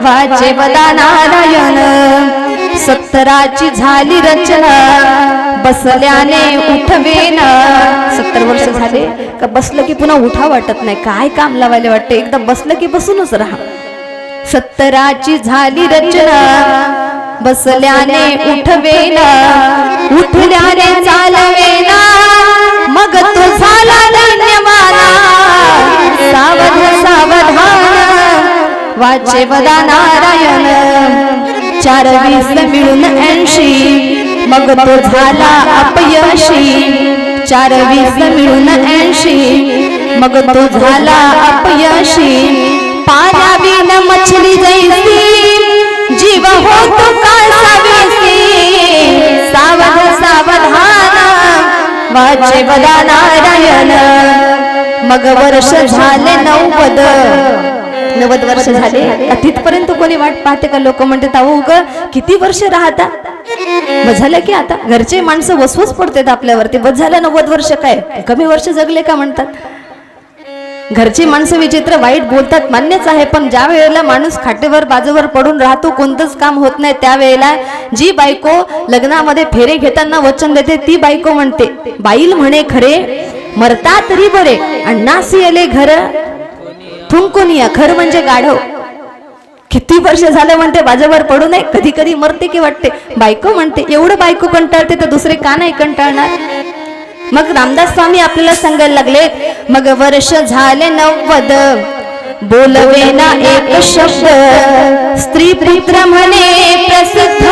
वाचे वदा नारायण, सत्तराची झाली रचना, बसल्याने उठवेना. 70 वर्ष झाले का बसलं की पुन्हा उठा वाटत नाही, काय काम लावायला वाटते, एकदा बसलं की बसूनच राहा. सत्तराची झाली रचना, बसल्याने उठवेना, उठल्याने चालवेना, मग तो झाला धन्यमाना. सावध सावधान वाचे वदा नारायण, 4-20 मिळून 80, मग तो झाला अपयशी. 4-20 मिळून 80, मग तो झाला अपयशी. पाण्याविन मछली जैसी, जीव होतो कासावीसी. सावध सावधान वाचे वदा नारायण, मग वर्ष झाले 90 वर्ष झाले. तिथपर्यंत कोणी वाट पाहते का? लोक म्हणतात अहो उग किती वर्ष राहता. बस झालं की आता घरचे माणसं वसवस पडतात आपल्यावरती, बस झालं 90 वर्ष काय कमी वर्ष जगले का म्हणतात. घरची माणसं विचित्र वाईट बोलतात, मान्यच आहे. पण ज्या वेळेला माणूस खाटेवर बाजूवर पडून राहतो, कोणतंच काम होत नाही, त्यावेळेला जी बायको लग्नामध्ये फेरे घेताना वचन देते ती बायको म्हणते, बाईल म्हणे खरे मरता तरी बरे, अण्णासी आले घर थुंकुनिया. घर म्हणजे गाढव. किती वर्ष झालं म्हणते बाजूवर पडू नये, कधी कधी मरते की वाटते. बायको म्हणते एवढं बायको कंटाळते तर दुसरे का नाही कंटाळणार. मग रामदास स्वामी आपल्याला सांगायला लागले, मग वर्ष झाले 90, बोलवेना एक शब्द, स्त्री पुत्र म्हणे प्रसिद्ध,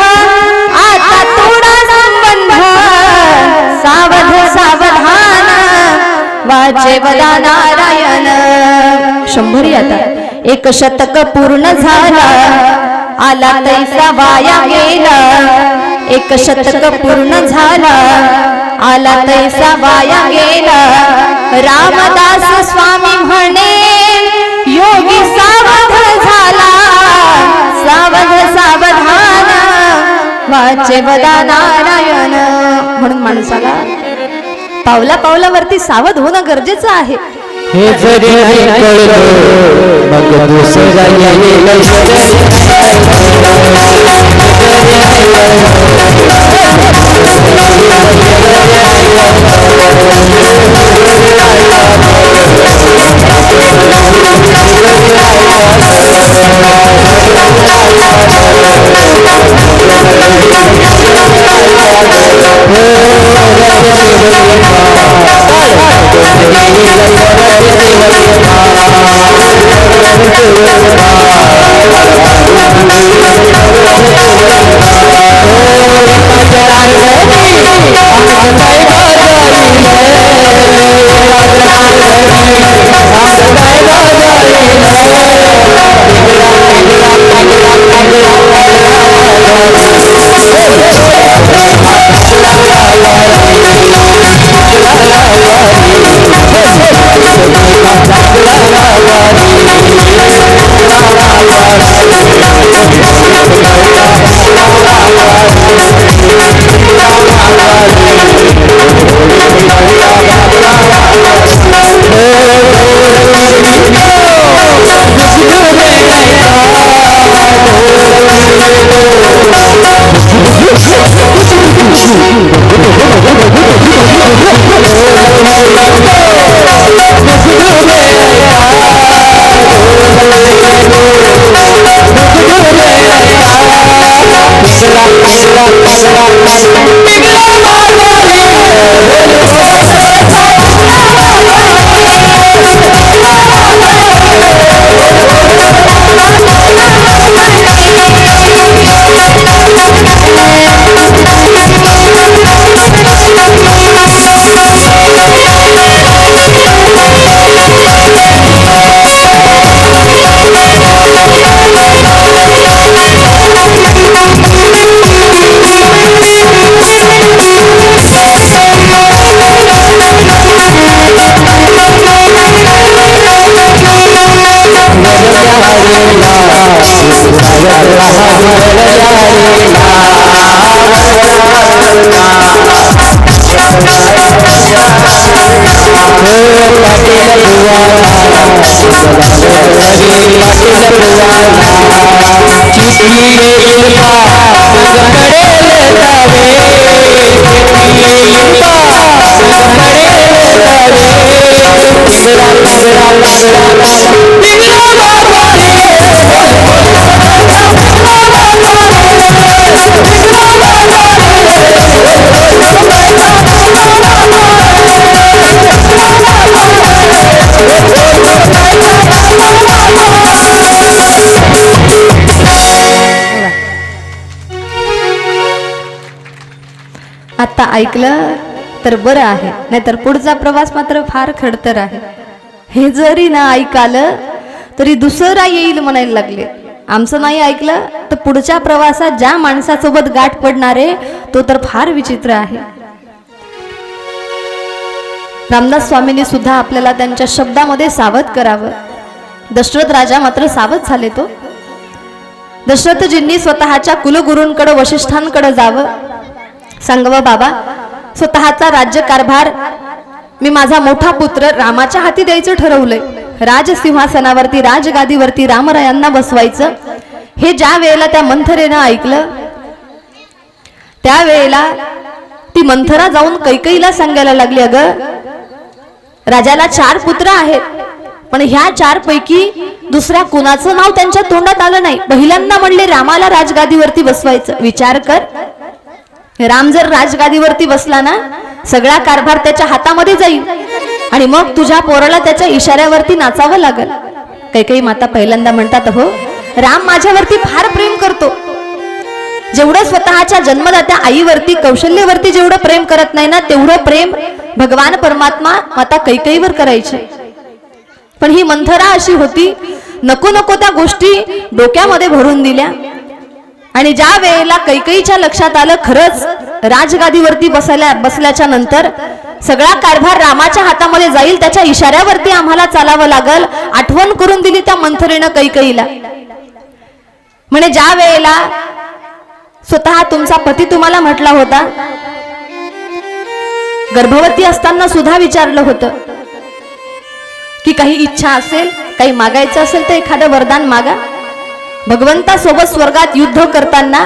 आता थोडा संबंध. सावध सावधान वाचे वदा नारायण. 100 आता 1 शतक पूर्ण झाला, आला तैसा वाया गेला. 1 शतक पूर्ण झाला, आला तैसा वाया गेला. रामदास स्वामी म्हणे योगी सावध झाला. सावध सावधान वाचे वदा नारायण. म्हणून माणसाला पावला पावलावरती सावध होणं गरजेचं आहे. हे जरी कळलं मग दुसरा येईल. येईल का संग पडेल जावे, येईल का संग पडेल जावे. बिगडा बाबा आता ऐकलं तर बरं आहे, नाहीतर पुढचा प्रवास मात्र फार खडतर आहे. हे जरी ना ऐकालं तरी दुसरा येईल म्हणायला लागले. आमचं नाही ऐकलं तर पुढच्या प्रवासात ज्या माणसासोबत गाठ पडणार आहे तो तर फार विचित्र आहे. रामदास स्वामींनी सुद्धा आपल्याला त्यांच्या शब्दामध्ये सावध करावं. दशरथ राजा मात्र सावध झाले. तो दशरथजींनी स्वतःच्या कुलगुरूंकडे वशिष्ठांकडे जावं, सांगावं बाबा स्वतःचा राज्यकारभार मी माझा मोठा पुत्र रामाच्या हाती द्यायचं ठरवलंय. राजसिंहासनावरती राजगादीवरती रामरायांना बसवायचं. हे ज्या वेळेला त्या मंथरेनं ऐकलं त्यावेळेला ती मंथरा जाऊन कैकेयीला सांगायला लागली, अगं राजाला 4 पुत्र आहेत, पण ह्या 4 पैकी दुसऱ्या कुणाचं नाव त्यांच्या तोंडात आलं नाही. पहिल्यांदा म्हणले रामाला राजगादीवरती बसवायचं. विचार कर, राम जर राजगादीवरती बसला ना सगळा कारभार त्याच्या हातामध्ये जाईल आणि मग तुझ्या पोराला त्याच्या इशाऱ्यावरती नाचावं लागेल. कैकेयी माता पहिल्यांदा म्हणतात, हो राम माझ्यावरती फार प्रेम करतो. जेवढं स्वतःच्या जन्मदात्या आईवरती कौशल्यवरती जेवढं प्रेम करत नाही ना तेवढं प्रेम भगवान परमात्मा माता कैकेयीवर करायचे. पण ही मंथरा अशी होती, नको नको त्या गोष्टी डोक्यामध्ये भरून दिल्या. आणि ज्या वेळेला कैकेयीच्या लक्षात आलं खरंच राजगादीवरती बसल्याच्या नंतर सगळा कारभार रामाच्या हातामध्ये जाईल, त्याच्या इशाऱ्यावरती आम्हाला चालावं लागल, आठवण करून दिली त्या मंथरेनं कैकेयीला. म्हणे ज्या वेळेला स्वतः तुमचा पती तुम्हाला म्हटला होता, गर्भवती असताना सुद्धा विचारलं होतं की काही इच्छा असेल, काही मागायचं असेल तर एखादं वरदान मागा. भगवंतासोबत स्वर्गात युद्ध करताना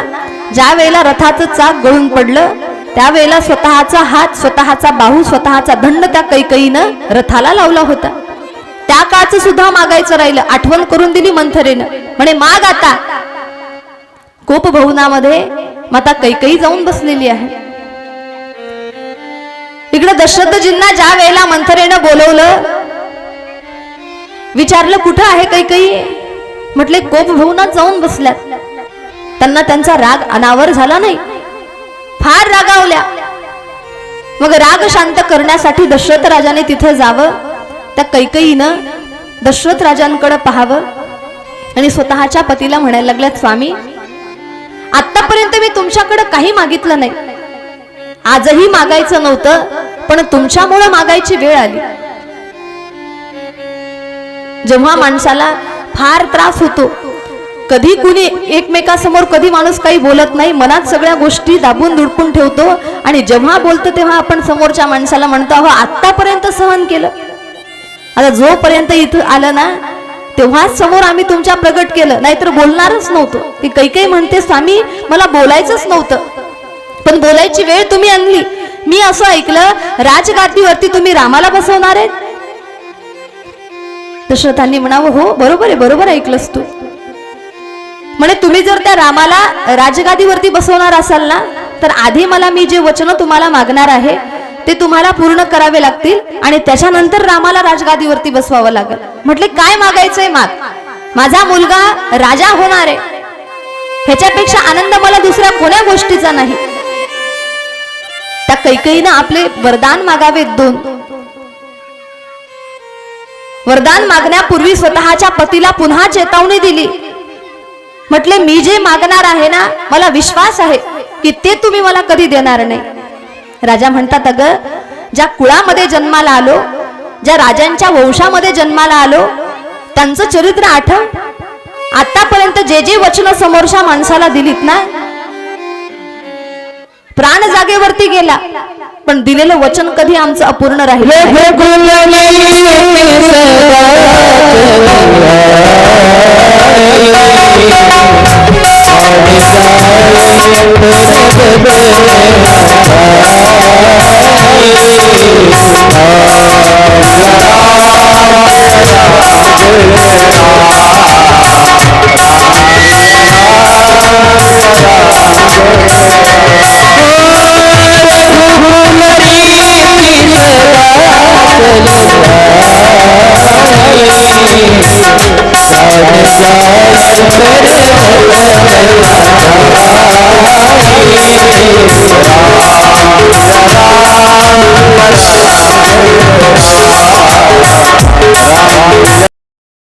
ज्या वेळेला रथाचं चाक गळून पडलं त्यावेळेला स्वतःचा हात, स्वतःचा बाहू, स्वतःचा दंड त्या कैकेयीनं रथाला लावला होता. त्या काळचं सुद्धा मागायचं राहिलं, आठवण करून दिली मंथरेनं. म्हणे माग आता. कोप भवनामध्ये माता कैकेयी जाऊन बसलेली आहे. इकडे दशरथजींना ज्या वेळेला मंथरेनं बोलवलं, विचारलं कुठं आहे कैकेयी, म्हटले कोप भवनात जाऊन बसल्यात. त्यांना त्यांचा राग अनावर झाला नाही, फार रागावल्या. मग राग शांत करण्यासाठी दशरथ राजाने तिथे जावं. त्या कैकेयीनं दशरथ राजांकडे पाहावं आणि स्वतःच्या पतीला म्हणायला लागल्यात, स्वामी आतापर्यंत मी तुमच्याकडे काही मागितलं नाही, आजही मागायचं नव्हतं, पण तुमच्यामुळे मागायची वेळ आली. जेव्हा माणसाला फार त्रास होतो, कधी कुणी एकमेकासमोर कधी माणूस काही बोलत नाही, मनात सगळ्या गोष्टी दाबून दुडपून ठेवतो आणि जेव्हा बोलतो तेव्हा आपण समोरच्या माणसाला म्हणतो, अहो आतापर्यंत सहन केलं, आता जोपर्यंत इथं आलं ना तेव्हाच समोर आम्ही तुमच्या प्रगट केलं, नाहीतर बोलणारच नव्हतो. ती कैकेयी म्हणते, स्वामी मला बोलायचंच नव्हतं, पण बोलायची वेळ तुम्ही आणली. मी असं ऐकलं राजगादीवरती तुम्ही रामाला बसवणार आहेत. दशरथांनी म्हणावं, हो बरोबर आहे, बरोबर ऐकलंस तू. म्हणे तुम्ही जर त्या रामाला राजगादीवरती बसवणार असाल ना तर आधी मला मी जे वचन तुम्हाला मागणार आहे ते तुम्हाला पूर्ण करावे लागतील आणि त्याच्यानंतर रामाला राजगादीवरती बसवावं लागेल. म्हटले काय मागायचंय माग, माझा मुलगा राजा होणार आहे, ह्याच्यापेक्षा आनंद मला दुसऱ्या कोण्या गोष्टीचा नाही. त्या कैकेयीनं आपले वरदान मागावे 2. वरदान मागण्यापूर्वी स्वतःच्या पतीला पुन्हा चेतावणी दिली. म्हटले मी जे मागणार आहे ना मला विश्वास आहे की ते तुम्ही मला कधी देणार नाही. राजा म्हणतात, अगं ज्या कुळामध्ये जन्माला आलो, ज्या राजांच्या वंशामध्ये जन्माला आलो त्यांचं चरित्र आठव. आतापर्यंत जे जे वचन समोरच्या माणसाला दिलीत ना, प्राण जागेवरती गेला पण दिलेलं वचन कधी आमचं अपूर्ण राहिलं. बे